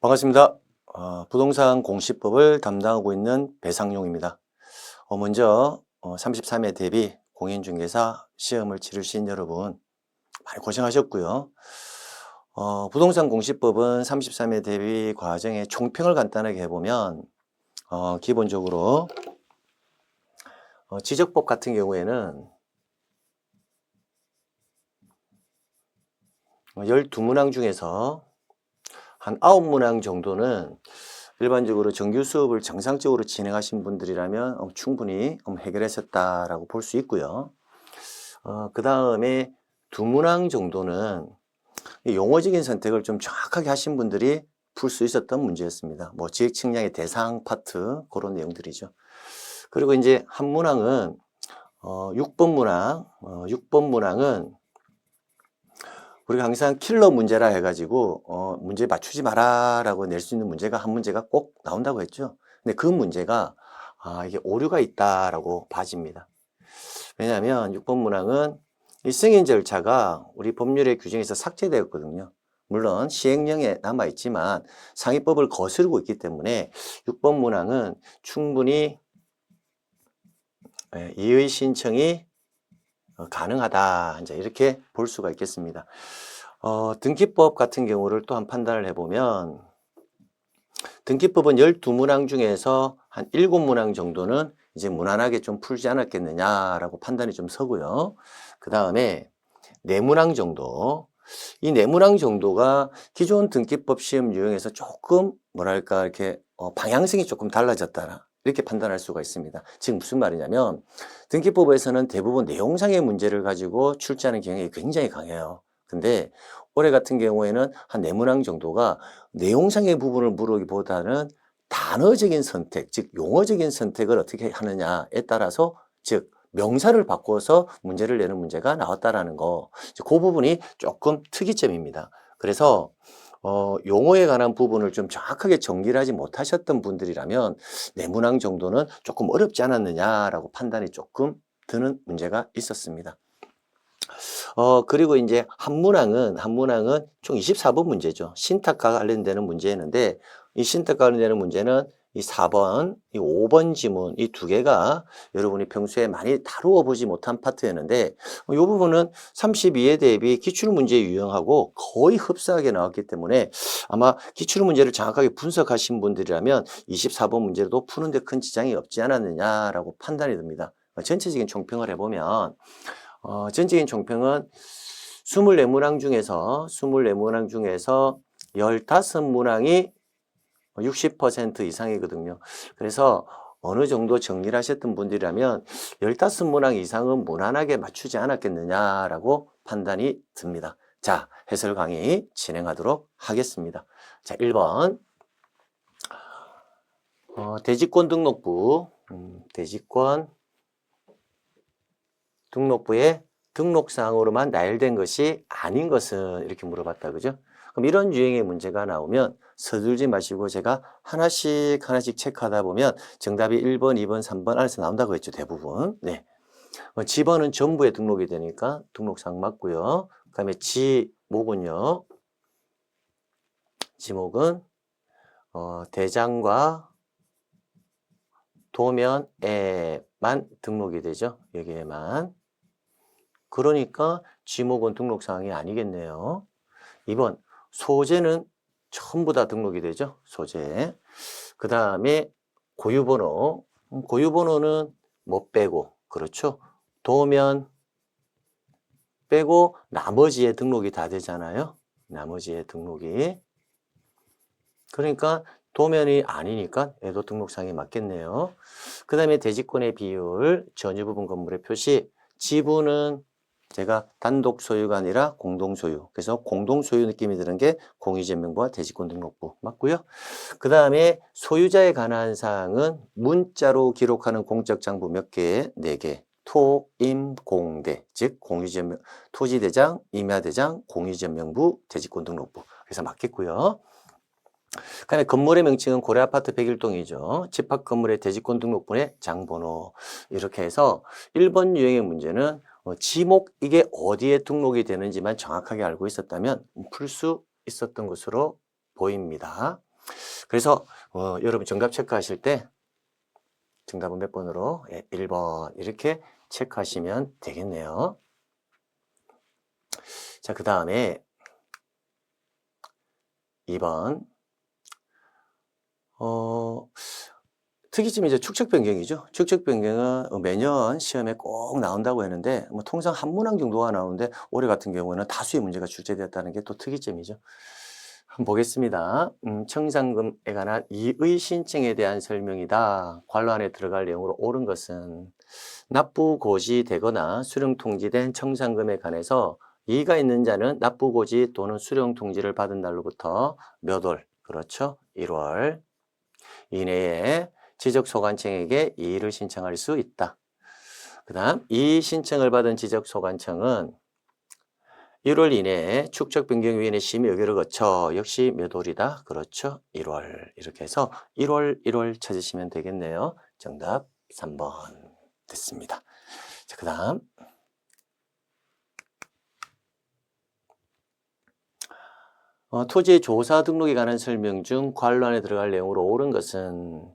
반갑습니다. 부동산 공시법을 담당하고 있는 배상용입니다. 먼저 33회 대비 공인중개사 시험을 치르신 여러분 많이 고생하셨고요. 부동산 공시법은 33회 대비 과정의 총평을 간단하게 해보면 기본적으로 지적법 같은 경우에는 12문항 중에서 한 9문항 정도는 일반적으로 정규 수업을 정상적으로 진행하신 분들이라면 충분히 해결하셨다라고 볼 수 있고요. 그 다음에 2문항 정도는 용어적인 선택을 좀 정확하게 하신 분들이 풀 수 있었던 문제였습니다. 뭐 지역 측량의 대상 파트 그런 내용들이죠. 그리고 이제 한 문항은 6번 문항, 6번 문항은 우리가 항상 킬러 문제라 해가지고 문제 맞추지 마라 라고 낼 수 있는 문제가 한 문제가 꼭 나온다고 했죠. 근데 그 문제가 이게 오류가 있다라고 봐집니다. 왜냐하면 6번 문항은 이 승인 절차가 우리 법률의 규정에서 삭제되었거든요. 물론 시행령에 남아있지만 상위법을 거스르고 있기 때문에 6번 문항은 충분히 이의 신청이 가능하다 이제 이렇게 볼 수가 있겠습니다. 등기법 같은 경우를 또 한 판단을 해보면 등기법은 12문항 중에서 한 7문항 정도는 이제 무난하게 좀 풀지 않았겠느냐라고 판단이 좀 서고요. 그 다음에 4문항 정도, 이 4문항 정도가 기존 등기법 시험 유형에서 조금 뭐랄까 이렇게 방향성이 조금 달라졌다 이렇게 판단할 수가 있습니다. 지금 무슨 말이냐면 등기법에서는 대부분 내용상의 문제를 가지고 출제하는 경향이 굉장히 강해요. 근데 올해 같은 경우에는 한 4문항 정도가 내용상의 부분을 물어보기보다는 단어적인 선택, 즉 용어적인 선택을 어떻게 하느냐에 따라서 즉 명사를 바꿔서 문제를 내는 문제가 나왔다라는 거, 그 부분이 조금 특이점입니다. 그래서 용어에 관한 부분을 좀 정확하게 정리를 하지 못하셨던 분들이라면 내문항 정도는 조금 어렵지 않았느냐라고 판단이 조금 드는 문제가 있었습니다. 그리고 이제 한문항은 총 24번 문제죠. 신탁과 관련되는 문제였는데 이 신탁과 관련되는 문제는 이 4번, 이 5번 지문 이 두 개가 여러분이 평소에 많이 다루어 보지 못한 파트였는데 이 부분은 32회 대비 기출문제 유형하고 거의 흡사하게 나왔기 때문에 아마 기출문제를 정확하게 분석하신 분들이라면 24번 문제도 푸는데 큰 지장이 없지 않았느냐라고 판단이 듭니다. 전체적인 총평을 해보면 전체적인 총평은 24문항 중에서 15문항이 60% 이상이거든요. 그래서 어느 정도 정리를 하셨던 분들이라면 15문항 이상은 무난하게 맞추지 않았겠느냐라고 판단이 듭니다. 자, 해설 강의 진행하도록 하겠습니다. 자, 1번. 대지권 등록부, 대지권 등록부에 등록사항으로만 나열된 것이 아닌 것은 이렇게 물어봤다. 그죠? 그럼 이런 유형의 문제가 나오면 서둘지 마시고 제가 하나씩 체크하다 보면 정답이 1번, 2번, 3번 안에서 나온다고 했죠. 대부분. 네. 지번은 전부에 등록이 되니까 등록사항 맞고요. 그 다음에 지목은요. 지목은 대장과 도면에만 등록이 되죠. 여기에만. 그러니까 지목은 등록사항이 아니겠네요. 2번 소재는 전부 다 등록이 되죠. 소재. 그 다음에 고유번호. 고유번호는 뭐 빼고 그렇죠. 도면 빼고 나머지에 등록이 다 되잖아요. 나머지에 등록이. 그러니까 도면이 아니니까 얘도 등록사항이 맞겠네요. 그 다음에 대지권의 비율, 전유부분 건물의 표시, 지분은 제가 단독 소유가 아니라 공동 소유. 그래서 공동 소유 느낌이 드는 게 공유제명부와 대지권 등록부 맞고요. 그 다음에 소유자에 관한 사항은 문자로 기록하는 공적 장부 몇 개? 4개. 토, 임, 공대. 즉 공유제명, 토지대장, 임야대장, 공유제명부, 대지권 등록부. 그래서 맞겠고요. 그 다음에 건물의 명칭은 고려아파트 101동이죠. 집합 건물의 대지권 등록분의 장번호. 이렇게 해서 1번 유형의 문제는 지목 이게 어디에 등록이 되는지만 정확하게 알고 있었다면 풀 수 있었던 것으로 보입니다. 그래서 여러분 정답 체크하실 때 정답은 몇 번으로? 1번 이렇게 체크하시면 되겠네요. 자, 그 다음에 2번 특이점이 이제 축척 변경이죠. 축척 변경은 매년 시험에 꼭 나온다고 했는데 통상 한 문항 정도가 나오는데 올해 같은 경우는 다수의 문제가 출제되었다는 게 또 특이점이죠. 한번 보겠습니다. 청산금에 관한 이의 신청에 대한 설명이다. 관로 안에 들어갈 내용으로 옳은 것은 납부고지되거나 수령통지된 청산금에 관해서 이의가 있는 자는 납부고지 또는 수령통지를 받은 날로부터 몇 월, 그렇죠? 1월 이내에 지적소관청에게 이의를 신청할 수 있다. 그 다음 이의 신청을 받은 지적소관청은 1월 이내에 축적변경위원회 심의 의결을 거쳐 역시 몇 월이다? 그렇죠. 1월. 이렇게 해서 1월 찾으시면 되겠네요. 정답 3번 됐습니다. 자, 그 다음 토지의 조사 등록에 관한 설명 중 관로 안에 들어갈 내용으로 옳은 것은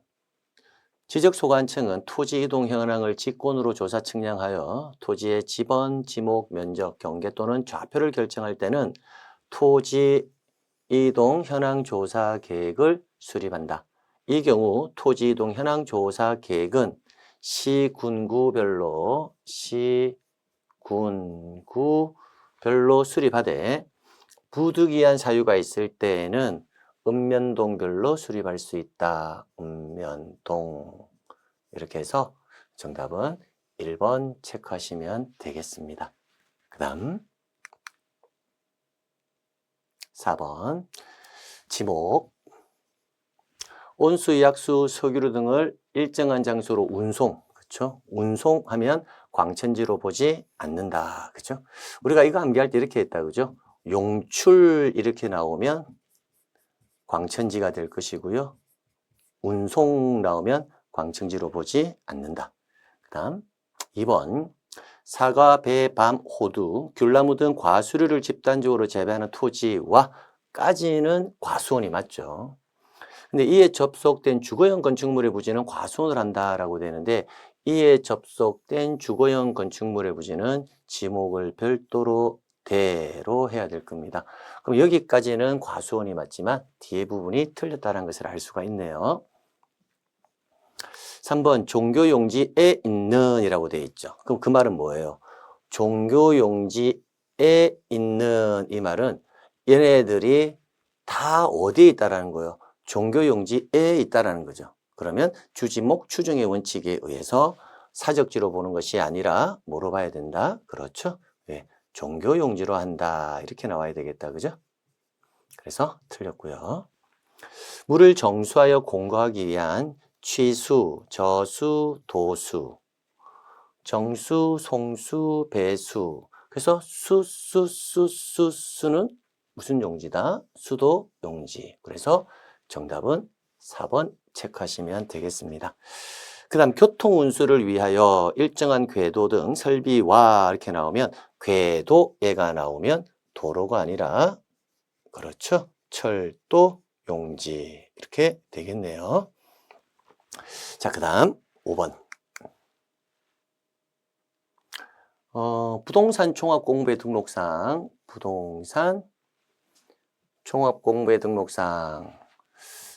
지적소관청은 토지 이동 현황을 직권으로 조사 측량하여 토지의 지번, 지목, 면적, 경계 또는 좌표를 결정할 때는 토지 이동 현황 조사 계획을 수립한다. 이 경우 토지 이동 현황 조사 계획은 시군구별로 수립하되 부득이한 사유가 있을 때에는 읍면동별로 수립할 수 있다. 읍면동. 이렇게 해서 정답은 1번 체크하시면 되겠습니다. 그 다음 4번 지목 온수, 약수, 석유류 등을 일정한 장소로 운송, 그렇죠? 운송하면 광천지로 보지 않는다, 그렇죠? 우리가 이거 암기할 때 이렇게 했다, 그죠? 용출 이렇게 나오면 광천지가 될 것이고요. 운송 나오면 광천지로 보지 않는다. 그 다음 2번 사과, 배, 밤, 호두, 귤나무 등 과수류를 집단적으로 재배하는 토지와 까지는 과수원이 맞죠. 근데 이에 접속된 주거용 건축물의 부지는 과수원을 한다라고 되는데 이에 접속된 주거용 건축물의 부지는 지목을 별도로 대로 해야 될 겁니다. 그럼 여기까지는 과수원이 맞지만 뒤에 부분이 틀렸다는 것을 알 수가 있네요. 3번 종교용지에 있는 이라고 되어 있죠. 그럼 그 말은 뭐예요? 종교용지에 있는 이 말은 얘네들이 다 어디에 있다라는 거예요? 종교용지에 있다라는 거죠. 그러면 주지목 추정의 원칙에 의해서 사적지로 보는 것이 아니라 뭐로 봐야 된다? 그렇죠? 네, 종교용지로 한다. 이렇게 나와야 되겠다. 그죠? 그래서 틀렸고요. 물을 정수하여 공급하기 위한 취수, 저수, 도수, 정수, 송수, 배수. 그래서 수는 무슨 용지다? 수도 용지. 그래서 정답은 4번 체크하시면 되겠습니다. 그 다음 교통운수를 위하여 일정한 궤도 등 설비와 이렇게 나오면 궤도에가 나오면 도로가 아니라 그렇죠. 철도 용지 이렇게 되겠네요. 자, 그 다음 5번 부동산 종합공부의 등록상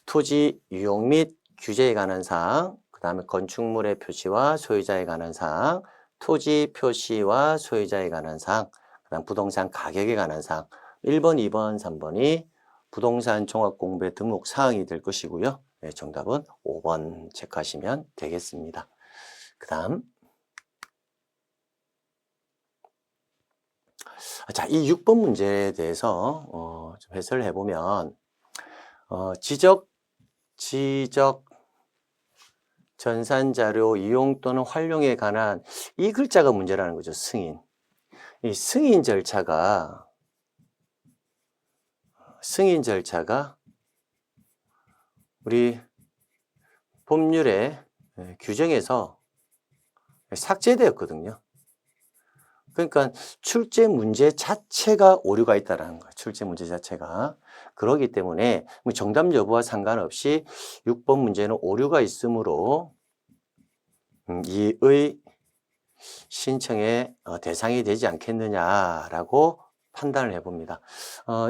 토지 유용 및 규제에 관한 사항, 그 다음에 건축물의 표시와 소유자에 관한 사항, 토지 표시와 소유자에 관한 사항, 그 다음 부동산 가격에 관한 사항 1번, 2번, 3번이 부동산 종합공부의 등록 사항이 될 것이고요. 네, 정답은 5번 체크하시면 되겠습니다. 그 다음 자, 이 6번 문제에 대해서 좀 해설을 해보면 지적 전산자료 이용 또는 활용에 관한 이 글자가 문제라는 거죠. 승인. 이 승인 절차가 우리 법률의 규정에서 삭제되었거든요. 그러니까 출제 문제 자체가 오류가 있다라는 거예요. 출제 문제 자체가. 그러기 때문에 뭐 정답 여부와 상관없이 6번 문제는 오류가 있으므로 이의 신청의 대상이 되지 않겠느냐라고 판단을 해봅니다.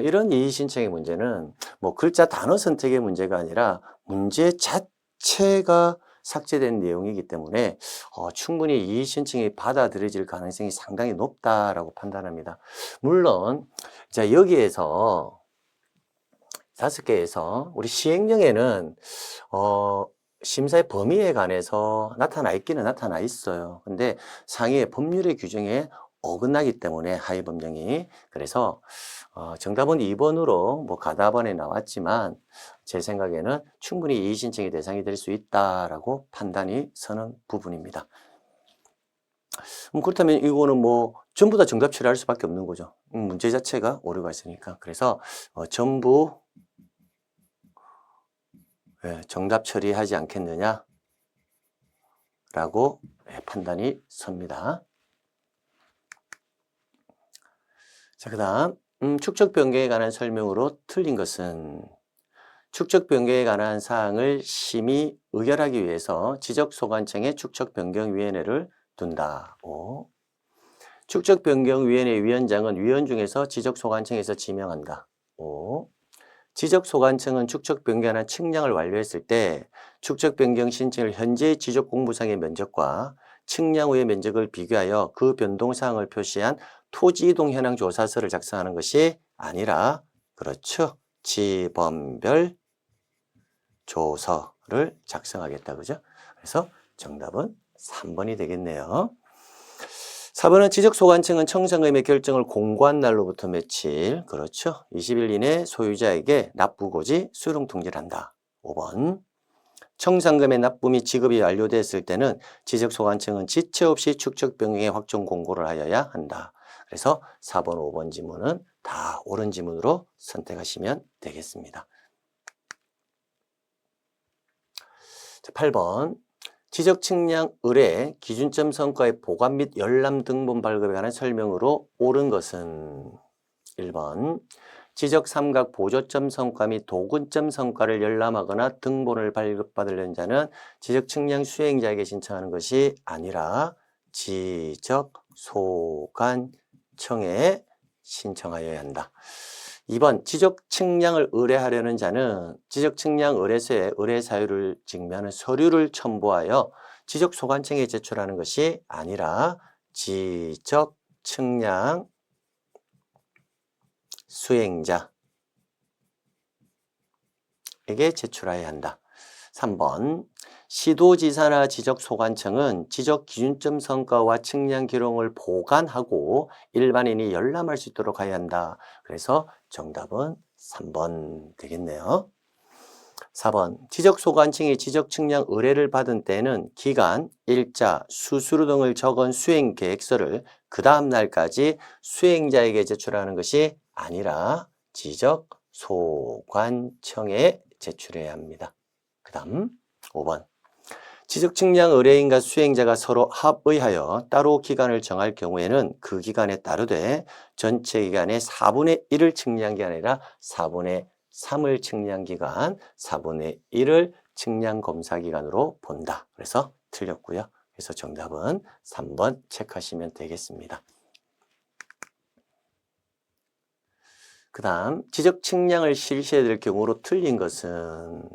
이런 이의 신청의 문제는 뭐 글자 단어 선택의 문제가 아니라 문제 자체가 삭제된 내용이기 때문에 충분히 이의 신청이 받아들여질 가능성이 상당히 높다라고 판단합니다. 물론 자 여기에서 5개에서 우리 시행령에는 심사의 범위에 관해서 나타나 있기는 나타나 있어요. 근데 상위의 법률의 규정에 어긋나기 때문에 하위 법령이. 그래서 정답은 2번으로 뭐 가다번에 나왔지만 제 생각에는 충분히 이의 신청의 대상이 될 수 있다라고 판단이 서는 부분입니다. 그렇다면 이거는 뭐 전부 다 정답 처리할 수밖에 없는 거죠. 문제 자체가 오류가 있으니까. 그래서 전부 정답 처리하지 않겠느냐 라고 판단이 섭니다. 자, 그 다음 축적 변경에 관한 설명으로 틀린 것은 축적 변경에 관한 사항을 심의 의결하기 위해서 지적소관청에 축적변경위원회를 둔다. 5. 축적변경위원회 위원장은 위원 중에서 지적소관청에서 지명한다. 5. 지적소관청은 축적변경한 측량을 완료했을 때 축적변경 신청을 현재의 지적공부상의 면적과 측량 후의 면적을 비교하여 그 변동사항을 표시한 토지이동 현황 조사서를 작성하는 것이 아니라 그렇죠. 지번별 조서를 작성하겠다. 그죠? 그래서 정답은 3번이 되겠네요. 4번은 지적소관청은 청산금의 결정을 공고한 날로부터 며칠, 그렇죠. 20일 이내 소유자에게 납부고지 수령 통지를 한다. 5번. 청산금의 납부 및 지급이 완료됐을 때는 지적소관청은 지체 없이 축적변경의 확정 공고를 하여야 한다. 그래서 4번, 5번 지문은 다 옳은 지문으로 선택하시면 되겠습니다. 자, 8번. 지적 측량 의뢰 기준점 성과의 보관 및 열람 등본 발급에 관한 설명으로 옳은 것은 1번. 지적 삼각 보조점 성과 및 도근점 성과를 열람하거나 등본을 발급받으려는 자는 지적 측량 수행자에게 신청하는 것이 아니라 지적 소관청에 신청하여야 한다. 2번. 지적 측량을 의뢰하려는 자는 지적 측량 의뢰서에 의뢰 사유를 증명하는 서류를 첨부하여 지적 소관청에 제출하는 것이 아니라 지적 측량 수행자에게 제출해야 한다. 3번. 시도지사나 지적소관청은 지적기준점 성과와 측량 기록을 보관하고 일반인이 열람할 수 있도록 해야 한다. 그래서 정답은 3번 되겠네요. 4번. 지적소관청이 지적측량 의뢰를 받은 때는 기간, 일자, 수수료 등을 적은 수행계획서를 그 다음 날까지 수행자에게 제출하는 것이 아니라 지적소관청에 제출해야 합니다. 그 다음 5번. 지적측량 의뢰인과 수행자가 서로 합의하여 따로 기간을 정할 경우에는 그 기간에 따르되 전체 기간의 4분의 1을 측량기간이 아니라 4분의 3을 측량기간, 4분의 1을 측량검사기간으로 본다. 그래서 틀렸고요. 그래서 정답은 3번 체크하시면 되겠습니다. 그 다음 지적 측량을 실시해야 될 경우로 틀린 것은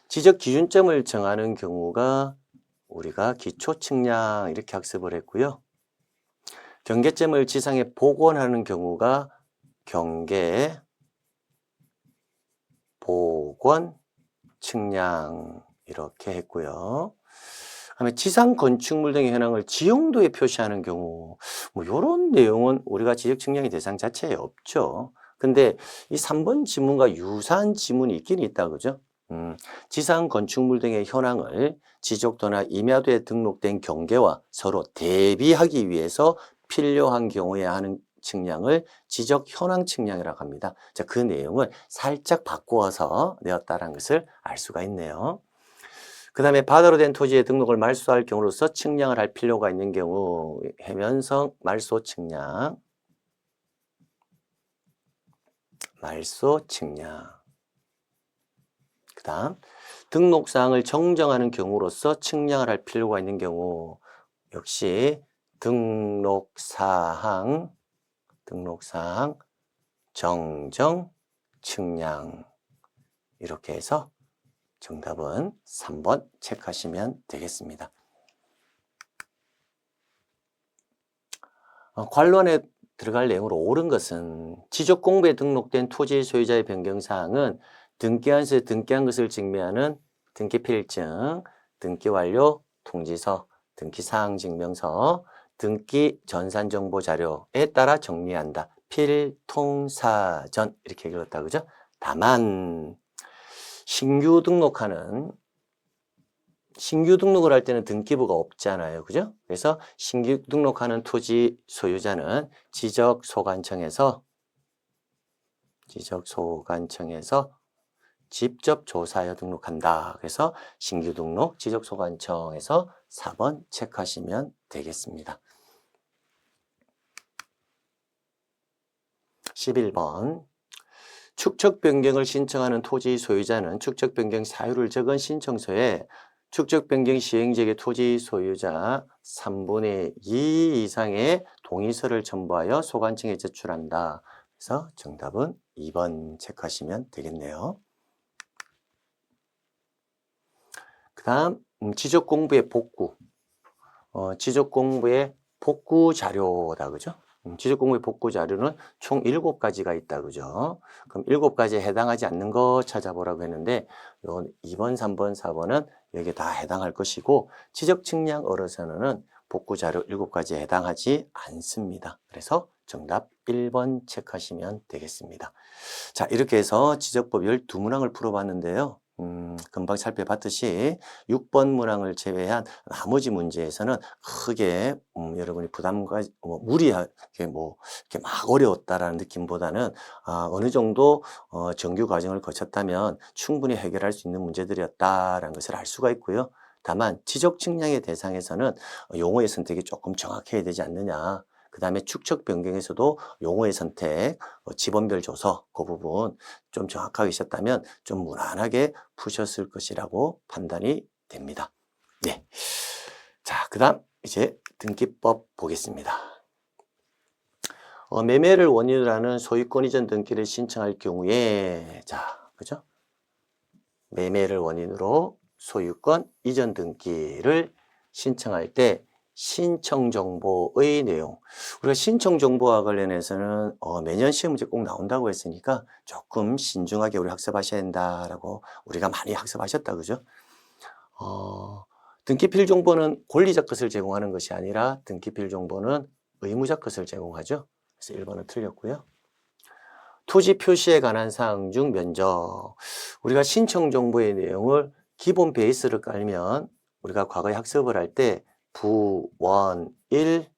지적 기준점을 정하는 경우가 우리가 기초 측량 이렇게 학습을 했고요. 경계점을 지상에 복원하는 경우가 경계 복원 측량 이렇게 했고요. 그다음에 지상 건축물 등의 현황을 지형도에 표시하는 경우 뭐 이런 내용은 우리가 지적 측량의 대상 자체에 없죠. 근데 이 3번 지문과 유사한 지문이 있긴 있다 그죠? 지상 건축물 등의 현황을 지적도나 임야도에 등록된 경계와 서로 대비하기 위해서 필요한 경우에 하는 측량을 지적 현황 측량이라고 합니다. 자, 그 내용을 살짝 바꾸어서 내었다는 것을 알 수가 있네요. 그 다음에 바다로 된 토지의 등록을 말소할 경우로서 측량을 할 필요가 있는 경우 해면성 말소 측량, 말소 측량. 그 다음 등록사항을 정정하는 경우로서 측량을 할 필요가 있는 경우 역시 등록사항 정정 측량. 이렇게 해서 정답은 3번 체크하시면 되겠습니다. 관론에 들어갈 내용으로 옳은 것은 지적공부에 등록된 토지 소유자의 변경사항은 등기한서에 등기한 것을 증명하는 등기필증, 등기완료 통지서, 등기사항증명서, 등기전산정보자료에 따라 정리한다. 필통사전 이렇게 읽었다 그죠? 다만 신규 등록을 할 때는 등기부가 없잖아요. 그죠? 그래서 신규 등록하는 토지 소유자는 지적소관청에서 직접 조사하여 등록한다. 그래서 신규 등록 지적소관청에서 4번 체크하시면 되겠습니다. 11번 축척 변경을 신청하는 토지 소유자는 축척 변경 사유를 적은 신청서에 축척 변경 시행지역의 토지 소유자 3분의 2 이상의 동의서를 첨부하여 소관청에 제출한다. 그래서 정답은 2번 체크하시면 되겠네요. 그 다음 지적공부의 복구. 지적공부의 복구 자료다. 그죠? 지적공부의 복구 자료는 총 7가지가 있다. 그죠? 그럼 7가지에 해당하지 않는 거 찾아보라고 했는데, 요 2번, 3번, 4번은 여기에 다 해당할 것이고, 지적측량 어로서는 복구 자료 7가지에 해당하지 않습니다. 그래서 정답 1번 체크하시면 되겠습니다. 자, 이렇게 해서 지적법 12문항을 풀어봤는데요. 금방 살펴봤듯이 6번 문항을 제외한 나머지 문제에서는 크게 여러분이 부담과 무리하게 이렇게 막 어려웠다라는 느낌보다는 어느 정도 정규 과정을 거쳤다면 충분히 해결할 수 있는 문제들이었다라는 것을 알 수가 있고요. 다만 지적 측량의 대상에서는 용어의 선택이 조금 정확해야 되지 않느냐. 그 다음에 축척 변경에서도 용어의 선택, 지번별 조서 그 부분 좀 정확하게 하셨다면 좀 무난하게 푸셨을 것이라고 판단이 됩니다. 네. 자, 그 다음 이제 등기법 보겠습니다. 매매를 원인으로 하는 소유권 이전 등기를 신청할 경우에 그죠? 매매를 원인으로 소유권 이전 등기를 신청할 때 신청 정보의 내용. 우리가 신청 정보와 관련해서는 매년 시험 문제 꼭 나온다고 했으니까 조금 신중하게 우리 학습하셔야 된다라고 우리가 많이 학습하셨다. 그죠? 등기필 정보는 권리적 것을 제공하는 것이 아니라 등기필 정보는 의무적 것을 제공하죠. 그래서 1번은 틀렸고요. 토지 표시에 관한 사항 중 면적. 우리가 신청 정보의 내용을 기본 베이스를 깔면 우리가 과거에 학습을 할 때 부, 원, 일,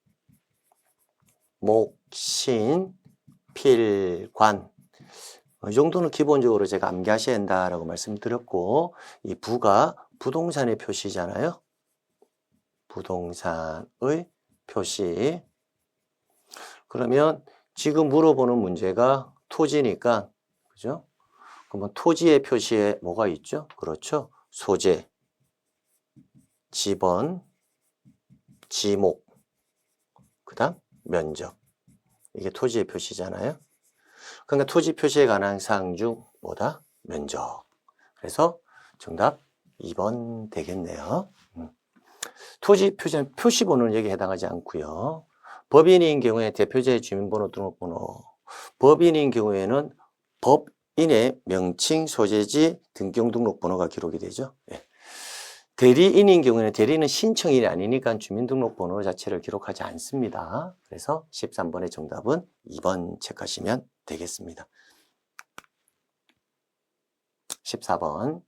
목, 신, 필, 관. 이 정도는 기본적으로 제가 암기하셔야 한다라고 말씀드렸고, 이 부가 부동산의 표시잖아요. 부동산의 표시. 그러면 지금 물어보는 문제가 토지니까, 그죠? 그러면 토지의 표시에 뭐가 있죠? 그렇죠. 소재, 지번, 지목, 그 다음 면적. 이게 토지의 표시잖아요. 그러니까 토지 표시에 관한 사항 중 뭐다? 면적. 그래서 정답 2번 되겠네요. 토지 표시는 표시번호는 여기에 해당하지 않고요. 법인인 경우에 대표자의 주민번호 등록번호. 법인인 경우에는 법인의 명칭, 소재지, 등기용등록번호가 기록이 되죠. 예. 대리인인 경우에는 대리인은 신청인이 아니니까 주민등록번호 자체를 기록하지 않습니다. 그래서 13번의 정답은 2번 체크하시면 되겠습니다. 14번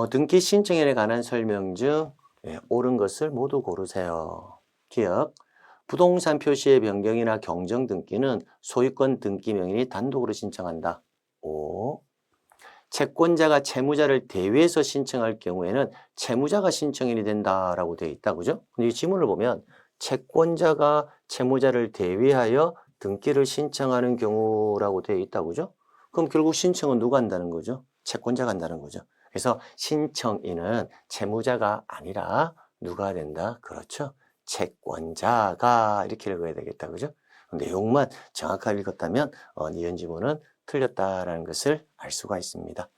등기 신청인에 관한 설명 중 옳은 것을 모두 고르세요. 기억. 부동산 표시의 변경이나 경정 등기는 소유권 등기 명인이 단독으로 신청한다. 5. 채권자가 채무자를 대위해서 신청할 경우에는 채무자가 신청인이 된다라고 되어 있다. 그죠? 근데 이 지문을 보면 채권자가 채무자를 대위하여 등기를 신청하는 경우라고 되어 있다. 그죠? 그럼 결국 신청은 누가 한다는 거죠? 채권자가 한다는 거죠. 그래서 신청인은 채무자가 아니라 누가 된다? 그렇죠. 채권자가 이렇게 읽어야 되겠다. 그죠? 내용만 정확하게 읽었다면 니은 지문은 틀렸다라는 것을 알 수가 있습니다.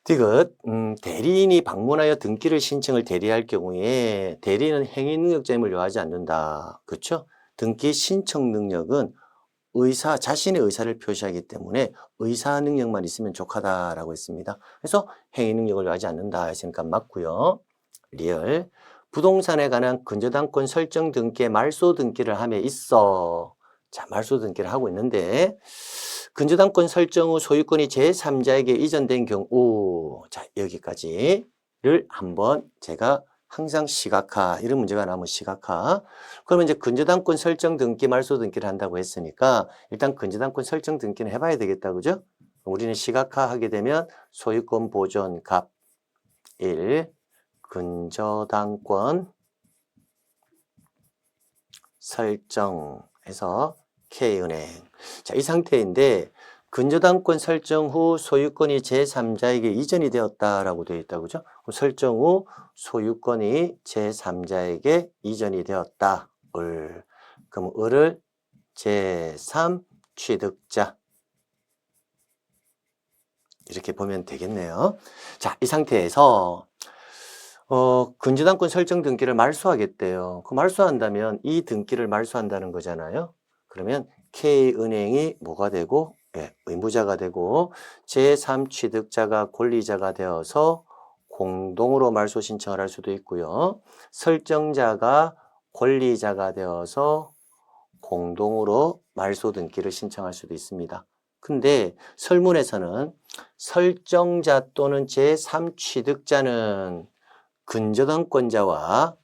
디귿, 대리인이 방문하여 등기를 신청을 대리할 경우에 대리인은 행위 능력자임을 요하지 않는다. 그렇죠? 등기 신청 능력은 자신의 의사를 표시하기 때문에 의사 능력만 있으면 족하다라고 했습니다. 그래서 행위 능력을 요하지 않는다 했으니까 맞고요. 리얼. 부동산에 관한 근저당권 설정 등기에 말소 등기를 함에 있어. 자, 말소 등기를 하고 있는데 근저당권 설정 후 소유권이 제3자에게 이전된 경우, 자, 여기까지를 한번 제가 항상 시각화, 이런 문제가 나오면 시각화. 그러면 이제 근저당권 설정 등기, 말소 등기를 한다고 했으니까 일단 근저당권 설정 등기는 해봐야 되겠다. 그죠? 우리는 시각화 하게 되면 소유권 보존 갑 1, 근저당권 설정해서 K은행. 자, 이 상태인데 근저당권 설정 후 소유권이 제3자에게 이전이 되었다라고 되어 있다. 그죠? 설정 후 소유권이 제3자에게 이전이 되었다. 그럼 을을 제3 취득자. 이렇게 보면 되겠네요. 자, 이 상태에서 근저당권 설정 등기를 말소하겠대요. 그 말소한다면 이 등기를 말소한다는 거잖아요. 그러면 K은행이 뭐가 되고, 예, 의무자가 되고 제3 취득자가 권리자가 되어서 공동으로 말소 신청을 할 수도 있고요. 설정자가 권리자가 되어서 공동으로 말소 등기를 신청할 수도 있습니다. 근데 설문에서는 설정자 또는 제3 취득자는 근저당권자와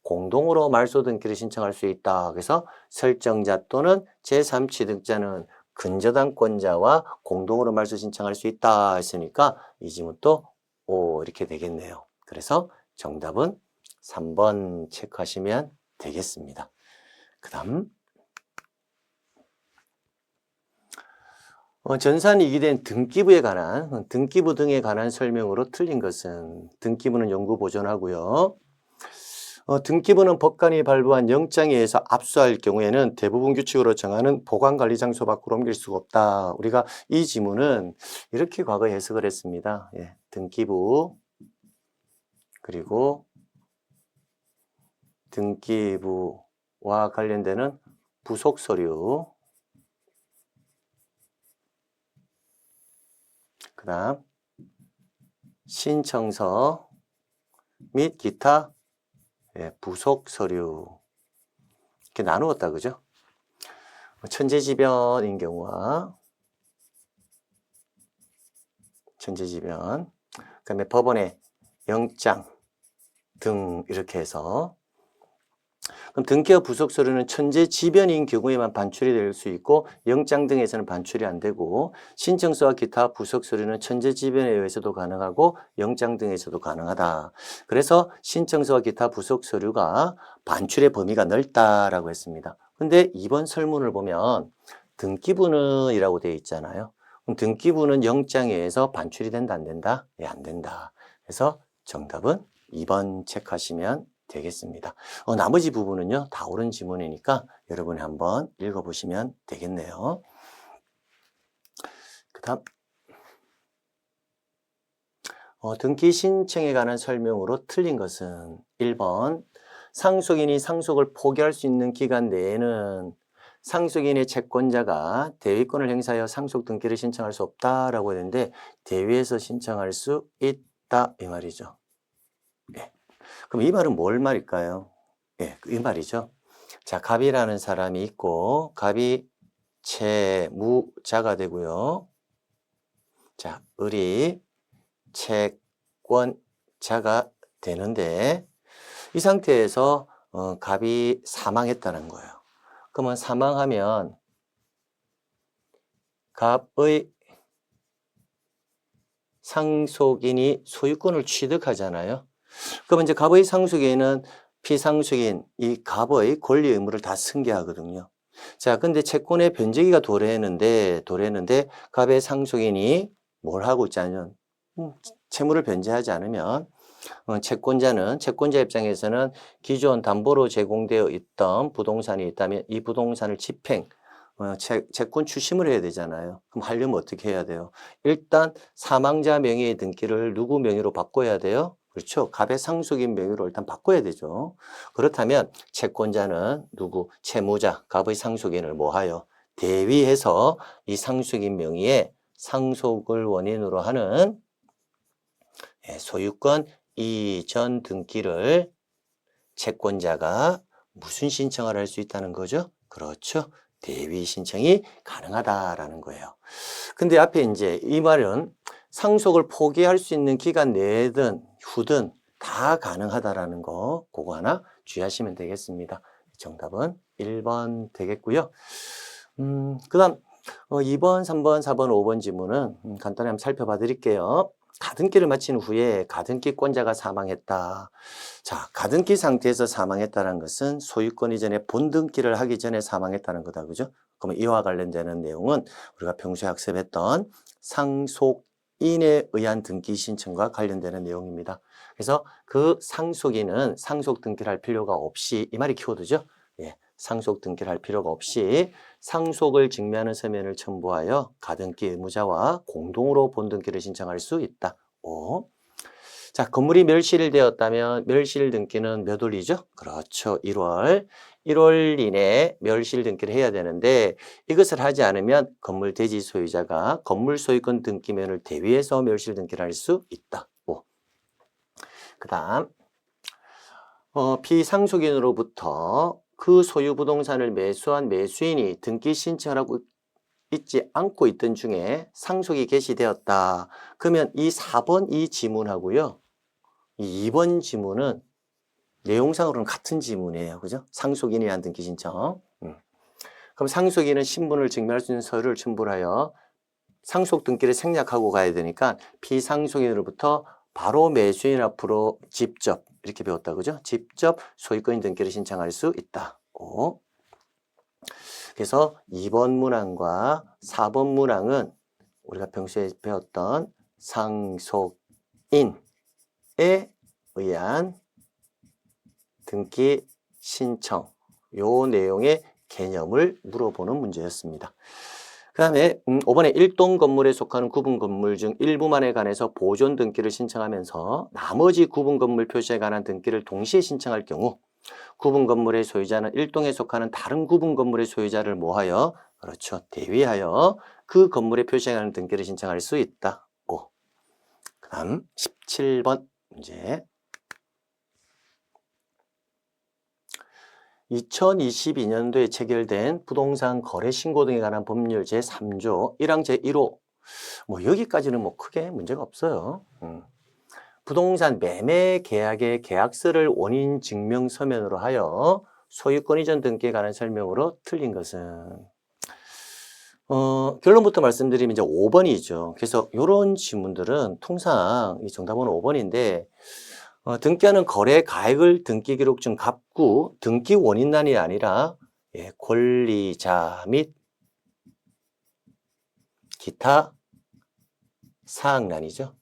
공동으로 말소 등기를 신청할 수 있다. 그래서 설정자 또는 제3 취득자는 근저당권자와 공동으로 말소 신청할 수 있다 했으니까 이 지문도 O 이렇게 되겠네요. 그래서 정답은 3번 체크하시면 되겠습니다. 그 다음 전산이 이기된 등기부에 관한 등기부 등에 관한 설명으로 틀린 것은 등기부는 영구 보존하고요. 등기부는 법관이 발부한 영장에 의해서 압수할 경우에는 대부분 규칙으로 정하는 보관관리 장소 밖으로 옮길 수가 없다. 우리가 이 지문은 이렇게 과거에 해석을 했습니다. 예, 등기부 그리고 등기부와 관련되는 부속 서류 그 다음 신청서 및 기타 부속 서류 이렇게 나누었다. 그죠? 천재지변인 경우와 천재지변 그 다음에 법원의 영장 등 이렇게 해서 그럼 등기와 부속 서류는 천재지변인 경우에만 반출이 될 수 있고 영장 등에서는 반출이 안 되고 신청서와 기타 부속 서류는 천재지변에 의해서도 가능하고 영장 등에서도 가능하다. 그래서 신청서와 기타 부속 서류가 반출의 범위가 넓다라고 했습니다. 근데 이번 설문을 보면 등기부는 이라고 되어 있잖아요. 그럼 등기부는 영장에 의해서 반출이 된다 안 된다? 예, 안 된다. 그래서 정답은 2번 체크하시면 되겠습니다. 나머지 부분은요, 다 옳은 지문이니까 여러분이 한번 읽어보시면 되겠네요. 그 다음, 등기 신청에 관한 설명으로 틀린 것은 1번, 상속인이 상속을 포기할 수 있는 기간 내에는 상속인의 채권자가 대위권을 행사하여 상속 등기를 신청할 수 없다라고 했는데 대위에서 신청할 수 있다 이 말이죠. 예. 그럼 이 말은 뭘 말일까요? 예, 이 말이죠. 자, 갑이라는 사람이 있고 갑이 채무자가 되고요. 자, 을이 채권자가 되는데 이 상태에서 갑이 사망했다는 거예요. 그러면 사망하면 갑의 상속인이 소유권을 취득하잖아요. 그럼 이제 갑의 상속인은 피상속인 이 갑의 권리 의무를 다 승계하거든요. 자, 근데 채권의 변제기가 도래했는데 갑의 상속인이 뭘 하고 있자면 채무를 변제하지 않으면 채권자 입장에서는 기존 담보로 제공되어 있던 부동산이 있다면 이 부동산을 집행, 채권 추심을 해야 되잖아요. 그럼 하려면 어떻게 해야 돼요? 일단 사망자 명의의 등기를 누구 명의로 바꿔야 돼요? 그렇죠. 갑의 상속인 명의로 일단 바꿔야 되죠. 그렇다면 채권자는 누구? 채무자, 갑의 상속인을 뭐하여? 대위해서 이 상속인 명의의 상속을 원인으로 하는 소유권 이전 등기를 채권자가 무슨 신청을 할 수 있다는 거죠? 그렇죠. 대위 신청이 가능하다라는 거예요. 근데 앞에 이제 이 말은 상속을 포기할 수 있는 기간 내든 후든 다 가능하다라는 거, 그거 하나 주의하시면 되겠습니다. 정답은 1번 되겠고요. 그 다음 2번, 3번, 4번, 5번 지문은 간단히 한번 살펴봐 드릴게요. 가등기를 마친 후에 가등기권자가 사망했다. 자, 가등기 상태에서 사망했다는 것은 소유권 이전에 본등기를 하기 전에 사망했다는 거다. 그죠? 그러면 이와 관련되는 내용은 우리가 평소에 학습했던 상속인에 의한 등기 신청과 관련되는 내용입니다. 그래서 그 상속인은 상속 등기를 할 필요가 없이, 이 말이 키워드죠? 예, 상속 등기를 할 필요가 없이 상속을 증명하는 서면을 첨부하여 가등기 의무자와 공동으로 본등기를 신청할 수 있다. 5. 자, 건물이 멸실되었다면 멸실 등기는 몇 월이죠? 그렇죠. 1월. 1월 이내에 멸실 등기를 해야 되는데 이것을 하지 않으면 건물 대지 소유자가 건물 소유권 등기면을 대위해서 멸실 등기를 할 수 있다. 5. 그 다음 피상속인으로부터 그 소유 부동산을 매수한 매수인이 등기 신청을 하고 있지 않고 있던 중에 상속이 개시되었다. 그러면 이 4번 이 지문하고요. 이 2번 지문은 내용상으로는 같은 지문이에요. 그죠? 상속인에 의한 등기 신청. 그럼 상속인은 신분을 증명할 수 있는 서류를 첨부하여 상속 등기를 생략하고 가야 되니까 피상속인으로부터 바로 매수인 앞으로 직접 이렇게 배웠다. 그죠? 직접 소유권 등기를 신청할 수 있다. 그래서 2번 문항과 4번 문항은 우리가 평소에 배웠던 상속인에 의한 등기 신청 요 내용의 개념을 물어보는 문제였습니다. 그 다음에 5번에 1동 건물에 속하는 구분 건물 중 일부만에 관해서 보존 등기를 신청하면서 나머지 구분 건물 표시에 관한 등기를 동시에 신청할 경우 구분 건물의 소유자는 1동에 속하는 다른 구분 건물의 소유자를 뭐하여? 그렇죠. 대위하여 그 건물의 표시에 관한 등기를 신청할 수 있다. 5. 그 다음 17번 문제. 2022년도에 체결된 부동산 거래 신고 등에 관한 법률 제3조 1항 제1호 뭐 여기까지는 뭐 크게 문제가 없어요. 부동산 매매 계약의 계약서를 원인 증명 서면으로 하여 소유권 이전 등기에 관한 설명으로 틀린 것은 결론부터 말씀드리면 이제 5번이죠. 그래서 이런 지문들은 통상 이 정답은 5번인데 등기하는 거래 가액을 등기 기록 중 값구 등기 원인란이 아니라 권리자 및 기타 사항란이죠.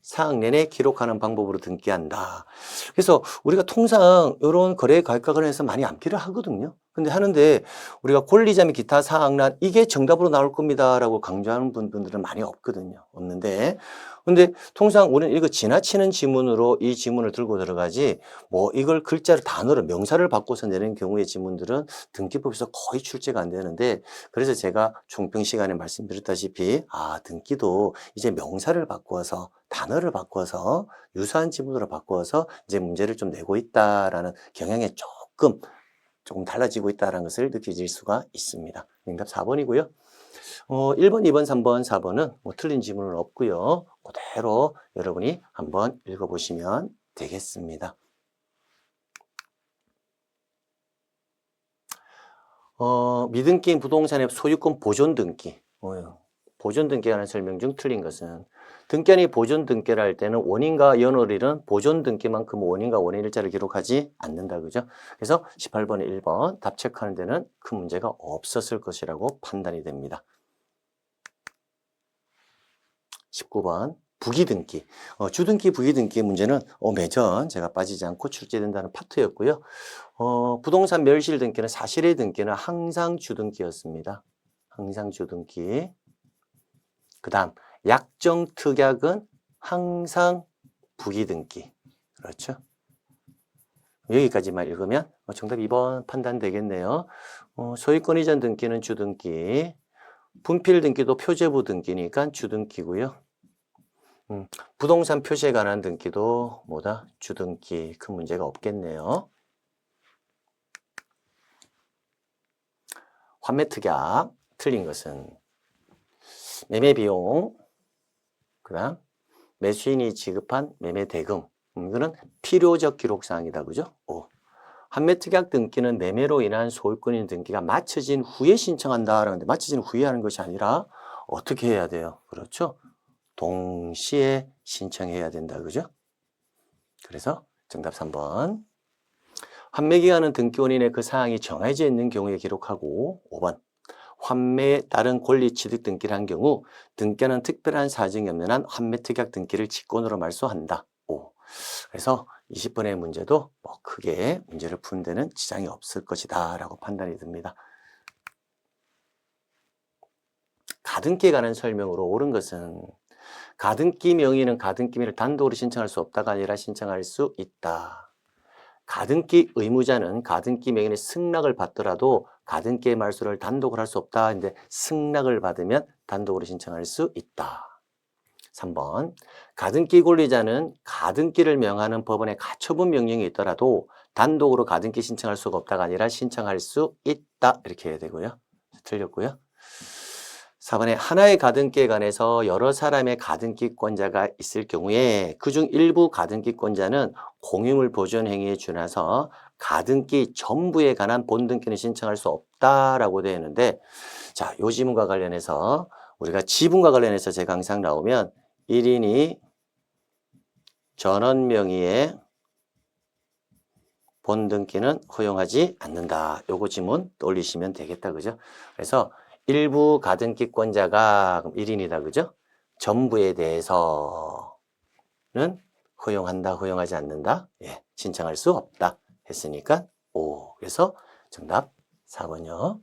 사항내에 기록하는 방법으로 등기한다. 그래서 우리가 통상 이런 거래 가액과 관련해서 많이 암기를 하거든요. 근데 하는데 우리가 권리자 및 기타 사항란 이게 정답으로 나올 겁니다 라고 강조하는 분들은 많이 없는데 근데 통상 우리는 이거 지나치는 지문으로 이 지문을 들고 들어가지 뭐 이걸 글자를 단어를 명사를 바꿔서 내는 경우의 지문들은 등기법에서 거의 출제가 안 되는데 그래서 제가 총평 시간에 말씀드렸다시피 등기도 이제 명사를 바꿔서 단어를 바꿔서 유사한 지문으로 바꿔서 이제 문제를 좀 내고 있다라는 경향에 조금 달라지고 있다는 것을 느끼실 수가 있습니다. 정답 4번이고요. 1번, 2번, 3번, 4번은 뭐 틀린 지문은 없고요. 그대로 여러분이 한번 읽어보시면 되겠습니다. 미등기인 부동산의 소유권 보존 등기. 보존 등기에 관한 설명 중 틀린 것은 등기한이 보존 등기를 할 때는 원인과 연월일은 보존 등기만큼 원인과 원인일자를 기록하지 않는다. 그죠? 그래서 18번에 1번 답 체크하는 데는 큰 문제가 없었을 것이라고 판단이 됩니다. 19번 부기등기. 주등기 부기등기 문제는 매전 제가 빠지지 않고 출제된다는 파트였고요. 부동산 멸실 등기는 사실의 등기는 항상 주등기였습니다. 항상 주등기. 그 다음 약정 특약은 항상 부기등기. 그렇죠? 여기까지만 읽으면 정답 2번 판단되겠네요. 소유권 이전 등기는 주등기. 분필 등기도 표제부 등기니까 주등기고요. 부동산 표시에 관한 등기도 뭐다? 주등기. 큰 문제가 없겠네요. 환매특약 틀린 것은 매매비용, 그 다음 매수인이 지급한 매매대금. 이거는 필요적 기록사항이다. 그죠? 환매특약 등기는 매매로 인한 소유권인 등기가 마쳐진 후에 신청한다. 라는데 마쳐진 후에 하는 것이 아니라 어떻게 해야 돼요? 그렇죠? 동시에 신청해야 된다. 그죠? 그래서 정답 3번. 환매기간은 등기원인의 그 사항이 정해져 있는 경우에 기록하고 5번. 환매에 따른 권리 취득 등기를 한 경우 등기하는 특별한 사정이 없는 한 환매특약 등기를 직권으로 말소한다. 그래서 20번의 문제도 크게 문제를 푸는 데는 지장이 없을 것이다 라고 판단이 듭니다. 가등기에 관한 설명으로 옳은 것은 가등기 명의는 가등기 명의를 단독으로 신청할 수 없다가 아니라 신청할 수 있다. 가등기 의무자는 가등기 명의의 승낙을 받더라도 가등기의 말소를 단독으로 할 수 없다. 근데 승낙을 받으면 단독으로 신청할 수 있다. 3번 가등기 권리자는 가등기를 명하는 법원의 가처분 명령이 있더라도 단독으로 가등기 신청할 수가 없다가 아니라 신청할 수 있다. 이렇게 해야 되고요. 틀렸고요. 4번에 하나의 가등기에 관해서 여러 사람의 가등기권자가 있을 경우에 그중 일부 가등기권자는 공유물 보존 행위에 준해서 가등기 전부에 관한 본등기는 신청할 수 없다라고 되어 있는데, 자, 요 지문과 관련해서 우리가 지분과 관련해서 제가 항상 나오면 1인이 전원 명의의 본등기는 허용하지 않는다. 요거 지문 떠올리시면 되겠다. 그죠? 그래서 일부 가등기권자가 1인이다. 그죠? 전부에 대해서는 허용한다, 허용하지 않는다. 예, 신청할 수 없다. 했으니까 O. 그래서 정답 4번이요.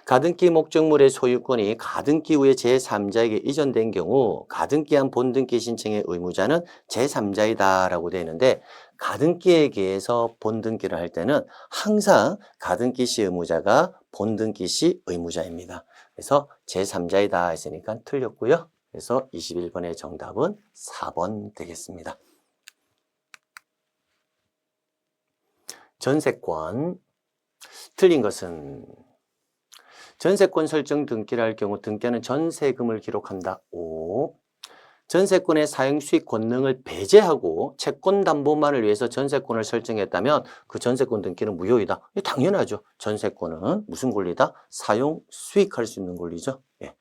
가등기 목적물의 소유권이 가등기 후에 제3자에게 이전된 경우 가등기한 본등기 신청의 의무자는 제3자이다 라고 되어 있는데, 가등기에 의해서 본등기를 할 때는 항상 가등기 시 의무자가 본등기 시 의무자입니다. 그래서 제3자이다 했으니까 틀렸고요. 그래서 21번의 정답은 4번 되겠습니다. 전세권 틀린 것은 전세권 설정 등기를 할 경우 등기하는 전세금을 기록한다. O. 전세권의 사용 수익 권능을 배제하고 채권 담보만을 위해서 전세권을 설정했다면 그 전세권 등기는 무효이다. 당연하죠. 전세권은 무슨 권리다? 사용 수익할 수 있는 권리죠. 예.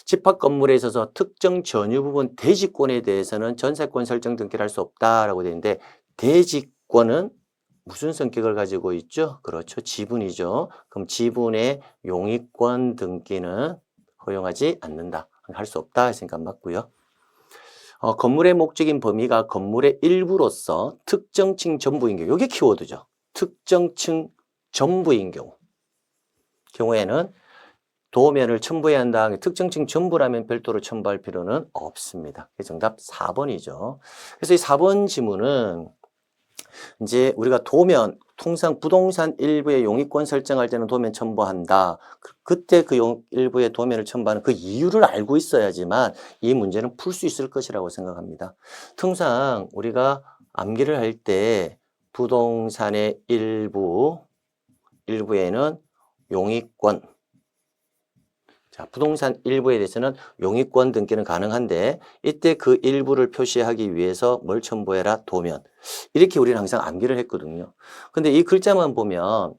집합 건물에 있어서 특정 전유 부분 대지권에 대해서는 전세권 설정 등기를 할 수 없다라고 되어 있는데, 대지권은 무슨 성격을 가지고 있죠? 그렇죠. 지분이죠. 그럼 지분의 용익권 등기는 허용하지 않는다. 할 수 없다 했으니까 맞고요. 건물의 목적인 범위가 건물의 일부로서 특정층 전부인 경우, 이게 키워드죠. 특정층 전부인 경우에는 도면을 첨부해야 한다. 특정층 전부라면 별도로 첨부할 필요는 없습니다. 정답 4번이죠. 그래서 이 4번 지문은 이제 우리가 도면, 통상 부동산 일부의 용익권 설정할 때는 도면 첨부한다. 그때 그 일부의 도면을 첨부하는 그 이유를 알고 있어야지만 이 문제는 풀 수 있을 것이라고 생각합니다. 통상 우리가 암기를 할 때 부동산의 일부에는 용익권, 자, 부동산 일부에 대해서는 용익권 등기는 가능한데 이때 그 일부를 표시하기 위해서 뭘 첨부해라? 도면. 이렇게 우리는 항상 암기를 했거든요. 근데 이 글자만 보면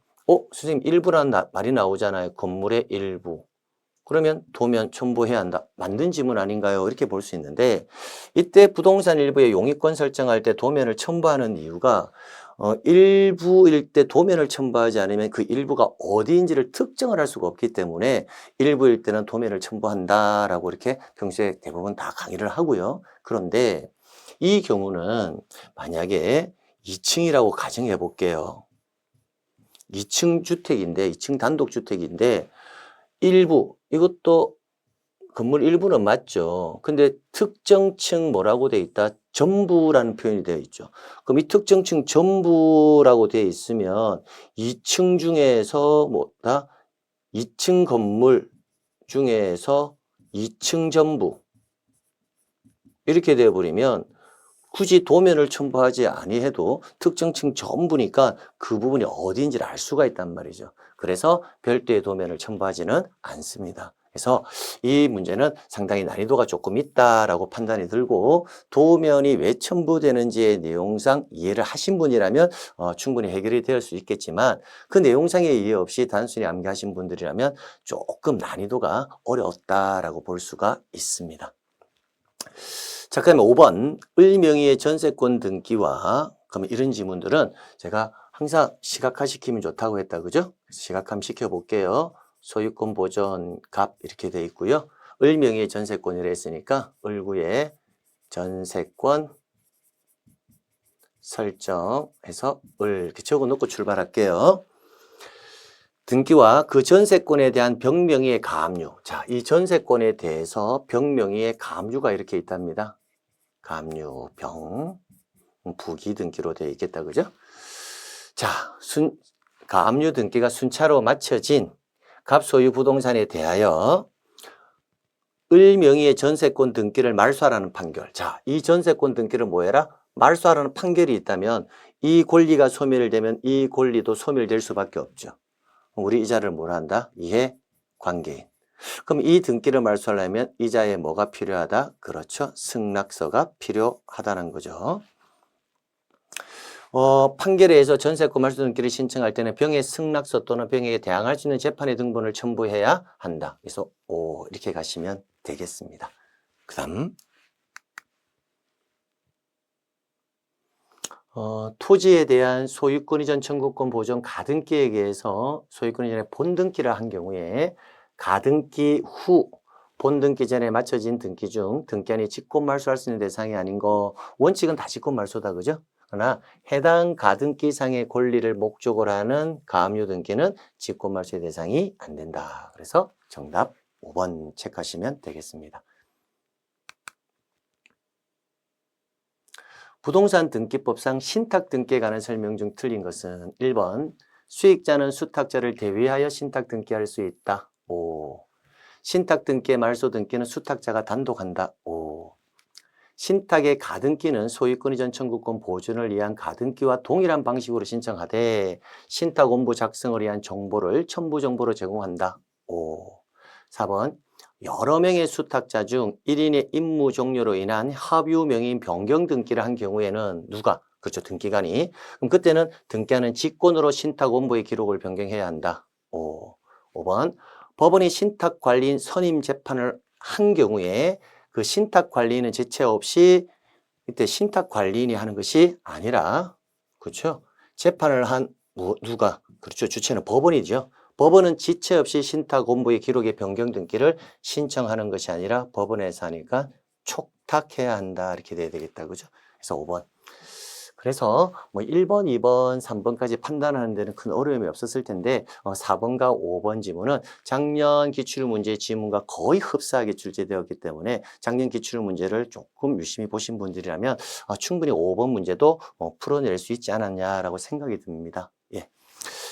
선생님 일부라는 말이 나오잖아요. 건물의 일부. 그러면 도면 첨부해야 한다. 만든 지문 아닌가요? 이렇게 볼 수 있는데 이때 부동산 일부의 용의권 설정할 때 도면을 첨부하는 이유가 일부일 때 도면을 첨부하지 않으면 그 일부가 어디인지를 특정을 할 수가 없기 때문에 일부일 때는 도면을 첨부한다라고 이렇게 평소에 대부분 다 강의를 하고요. 그런데 이 경우는 만약에 2층이라고 가정해 볼게요. 2층 주택인데 2층 단독주택인데 일부 이것도 건물 일부는 맞죠. 근데 특정층 뭐라고 돼 있다? 전부라는 표현이 되어 있죠. 그럼 이 특정층 전부라고 되어 있으면 2층 중에서 뭐다? 2층 건물 중에서 2층 전부 이렇게 되어 버리면 굳이 도면을 첨부하지 아니해도 특정층 전부니까 그 부분이 어디인지를 알 수가 있단 말이죠. 그래서 별도의 도면을 첨부하지는 않습니다. 그래서 이 문제는 상당히 난이도가 조금 있다라고 판단이 들고 도면이 왜 첨부되는지의 내용상 이해를 하신 분이라면 충분히 해결이 될 수 있겠지만 그 내용상의 이해 없이 단순히 암기하신 분들이라면 조금 난이도가 어렵다라고 볼 수가 있습니다. 자, 그러면 5번 을명의의 전세권 등기와 그러면 이런 지문들은 제가 항상 시각화시키면 좋다고 했다 그죠? 그래서 시각화 시켜 볼게요. 소유권 보존 갑 이렇게 돼 있고요. 을명의의 전세권이라 했으니까 을구의 전세권 설정해서 을 이렇게 적어 놓고 출발할게요. 등기와 그 전세권에 대한 병명의의 가압류. 자, 이 전세권에 대해서 병명의의 가압류가 이렇게 있답니다. 가압류, 병, 부기 등기로 되어 있겠다, 그죠? 자, 가압류 등기가 순차로 마쳐진 갑소유 부동산에 대하여 을명의의 전세권 등기를 말소하라는 판결. 자, 이 전세권 등기를 뭐해라? 말소하라는 판결이 있다면 이 권리가 소멸되면 이 권리도 소멸될 수밖에 없죠. 우리 이자를 뭐라 한다? 이해 관계인. 그럼 이 등기를 말소하려면 이자에 뭐가 필요하다? 그렇죠. 승낙서가 필요하다는 거죠. 판결에 의해서 전세권 말소 등기를 신청할 때는 병의 승낙서 또는 병에게 대항할 수 있는 재판의 등본을 첨부해야 한다. 그래서 이렇게 가시면 되겠습니다. 그 다음 토지에 대한 소유권 이전 청구권 보존 가등기에 의해서 소유권 이전에 본등기를 한 경우에 가등기 후 본등기 전에 마쳐진 등기 중 등기한이 직권 말소할 수 있는 대상이 아닌 거 원칙은 다 직권 말소다 그죠? 그러나 해당 가등기상의 권리를 목적으로 하는 가압류 등기는 직권 말소의 대상이 안 된다. 그래서 정답 5번 체크하시면 되겠습니다. 부동산 등기법상 신탁 등기에 관한 설명 중 틀린 것은 1번 수익자는 수탁자를 대위하여 신탁 등기할 수 있다. 5. 신탁 등기의 말소 등기는 수탁자가 단독한다. 5. 신탁의 가등기는 소유권 이전 청구권 보존을 위한 가등기와 동일한 방식으로 신청하되 신탁 원부 작성을 위한 정보를 첨부 정보로 제공한다. 5. 4번 여러 명의 수탁자 중 1인의 임무 종료로 인한 합유 명의인 변경 등기를 한 경우에는 누가? 그렇죠. 등기관이. 그럼 그때는 등기하는 직권으로 신탁 원부의 기록을 변경해야 한다. 5번 법원이 신탁 관리인 선임 재판을 한 경우에 그 신탁 관리인은 지체 없이 이때 신탁 관리인이 하는 것이 아니라 그렇죠. 재판을 한 누가? 그렇죠. 주체는 법원이죠. 법원은 지체 없이 신탁 원부의 기록의 변경 등기를 신청하는 것이 아니라 법원에서 하니까 촉탁해야 한다. 이렇게 돼야 되겠다. 그죠? 그래서 5번. 그래서 뭐 1번, 2번, 3번까지 판단하는 데는 큰 어려움이 없었을 텐데 4번과 5번 지문은 작년 기출문제 지문과 거의 흡사하게 출제되었기 때문에 작년 기출문제를 조금 유심히 보신 분들이라면 충분히 5번 문제도 풀어낼 수 있지 않았냐라고 생각이 듭니다. 예.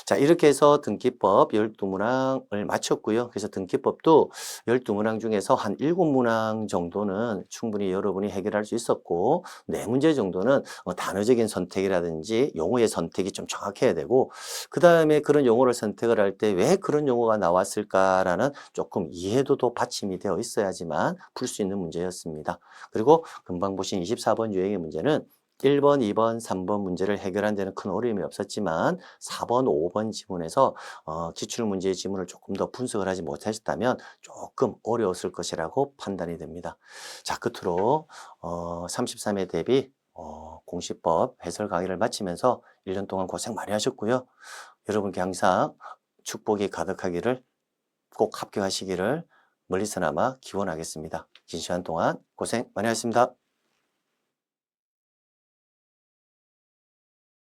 자, 이렇게 해서 등기법 12문항을 마쳤고요. 그래서 등기법도 12문항 중에서 한 7문항 정도는 충분히 여러분이 해결할 수 있었고 4문제 정도는 단어적인 선택이라든지 용어의 선택이 좀 정확해야 되고 그 다음에 그런 용어를 선택을 할 때 왜 그런 용어가 나왔을까라는 조금 이해도도 받침이 되어 있어야지만 풀 수 있는 문제였습니다. 그리고 금방 보신 24번 유형의 문제는 1번, 2번, 3번 문제를 해결하는 데는 큰 어려움이 없었지만 4번, 5번 지문에서 기출문제의 지문을 조금 더 분석을 하지 못하셨다면 조금 어려웠을 것이라고 판단이 됩니다. 자, 끝으로 33회 대비 공시법 해설 강의를 마치면서 1년 동안 고생 많이 하셨고요. 여러분께 항상 축복이 가득하기를, 꼭 합격하시기를 멀리서나마 기원하겠습니다. 긴 시간 동안 고생 많이 하셨습니다.